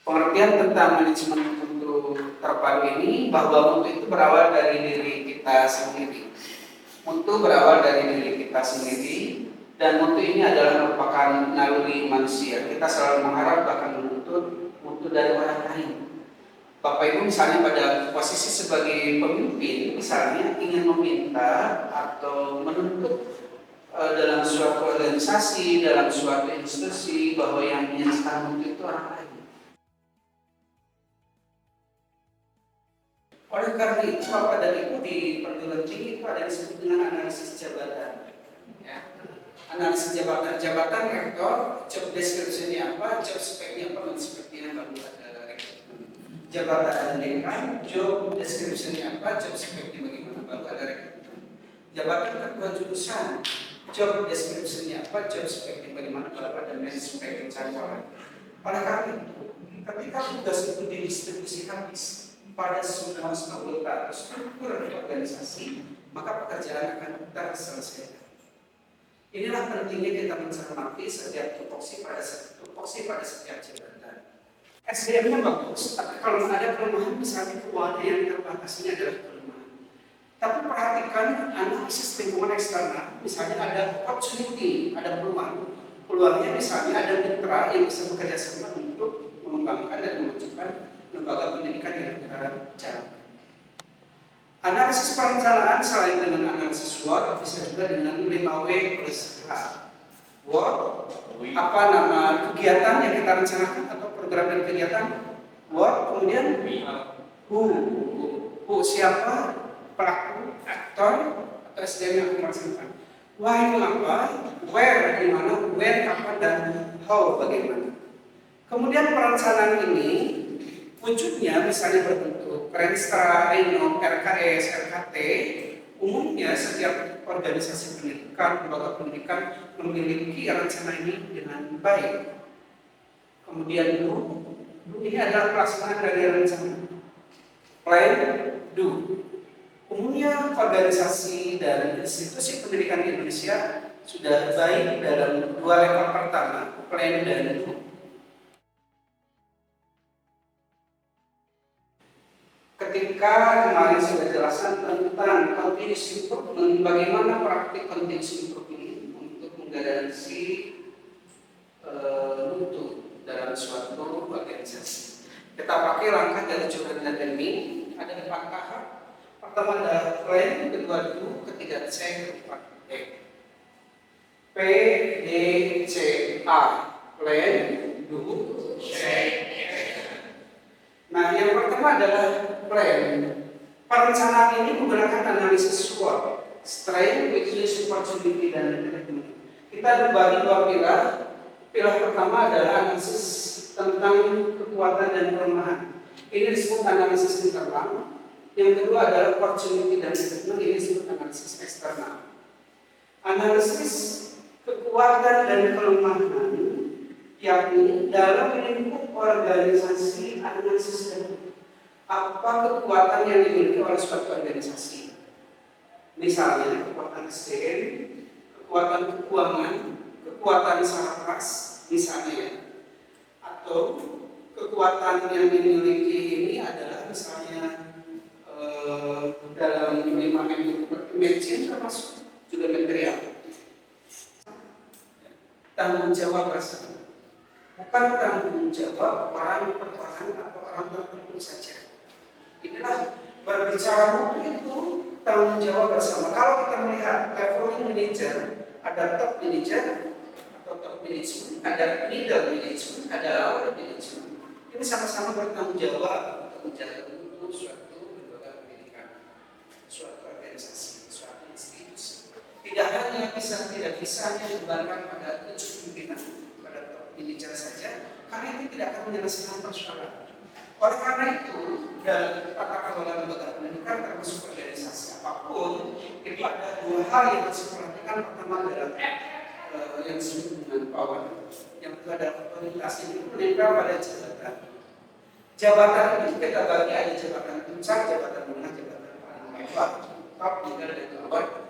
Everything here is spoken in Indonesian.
Pengertian tentang manajemen mutu terpadu ini bahwa mutu itu berawal dari diri kita sendiri. Mutu berawal dari diri kita sendiri dan mutu ini adalah merupakan naluri manusia. Kita selalu mengharap bahkan menuntut mutu dari orang lain. Bapak Ibu misalnya pada posisi sebagai pemimpin misalnya ingin meminta atau menuntut dalam suatu organisasi, dalam suatu institusi bahwa yang menyelesaikan mutu itu orang lain. Oleh karena itu, Bapak dan Ibu di perguruan tinggi itu ada yang disebut dengan analisis jabatan. Ya. Analisis jabatan rektor, job description-nya apa, job spec-nya apa, dan sepertinya baru ada rekrutmen. Jabatan dekan, job description-nya apa, job spec-nya bagaimana, baru ada rekrutmen. Jabatan ketua jurusan, job description-nya apa, job spec-nya bagaimana, baru ada spek pencalonan. Oleh karena itu, ketika tugas itu didistribusikan pada semua anggota atau struktur organisasi, maka pekerjaan akan terselesaikan. Inilah pentingnya kita mencermati setiap tupoksi pada setiap jabatan. SDM-nya bagus, tapi kalau ada kelemahan misalnya keuangan yang terbatas ini adalah kelemahan. Tapi perhatikan analisis lingkungan eksternal, misalnya ada opportunity, ada peluang. Peluangnya misalnya ada mitra yang bisa bekerja sama untuk mengembangkan dan memajukan lembaga pendidikan yang kita jalankan. Analisis perencanaan selain dengan analisis SWOT bisa juga dengan 5W plus H. WOT, apa nama kegiatan yang kita rencanakan atau program dan kegiatan. WOT, kemudian who siapa pelaku, aktor atau SDM yang melaksanakan. Why apa, where di mana, when kapan dan how bagaimana. Kemudian perencanaan ini wujudnya misalnya berbentuk Renstra, Reno, RKS, RKT. Umumnya setiap organisasi pendidikan, lembaga pendidikan memiliki rencana ini dengan baik. Kemudian do ini adalah pelaksanaan dari rencana. Plan, do. Umumnya organisasi dan institusi pendidikan di Indonesia sudah baik dalam dua level pertama, plan dan do. Ketika kemarin sudah jelaskan tentang continuous improvement, bagaimana praktik continuous improvement ini untuk menggaransi mutu dalam suatu organisasi. Kita pakai langkah dari Jordan dan Demi, ada 4 tahap. Pertama ada plan, kedua do, ketiga C, keempat E. P, D, C, A. Plan, do, C, E. Nah, yang pertama adalah plan. Perencanaan ini menggunakan analisis SWOT, strength, weakness, opportunity, dan threat. Kita berbagi 2 pilar. Pilar pertama adalah analisis tentang kekuatan dan kelemahan. Ini disebut analisis internal. Yang kedua adalah opportunity dan threat. Ini disebut analisis eksternal. Analisis kekuatan dan kelemahan yakni dalam lingkup organisasi analisis dan apa kekuatan yang dimiliki oleh suatu organisasi. Misalnya kekuatan SDM, kekuatan keuangan, kekuatan sarkas, misalnya, atau kekuatan yang dimiliki ini adalah misalnya dalam 5M imagine termasuk juga material. Tanggung jawab bersama. Bukan tanggung jawab orang per orang atau orang tertentu saja. Inilah berbicara mutu itu tanggung jawab bersama. Kalau kita melihat leveling manager, ada top manager atau top management, ada middle management, ada lower management. Ini sama-sama bertanggung jawab untuk menjaga mutu suatu lembaga pendidikan, suatu organisasi, suatu institusi. Tidak hanya tidak bisa dibebankan pada 7 pimpinan, pada top manager saja, karena itu tidak akan menyelesaikan persoalan. Oleh karena itu, dalam tata kelola lembaga pendidikan termasuk organisasi apapun, itu ada 2 hal yang harus diperhatikan. Pertama adalah yang disebut dengan power, yang kedua adalah otoritas. Ini menempel pada jabatan. Jabatan itu kita bagi ada jabatan puncak, jabatan menengah, jabatan paling bawah, top, middle, dan bawah.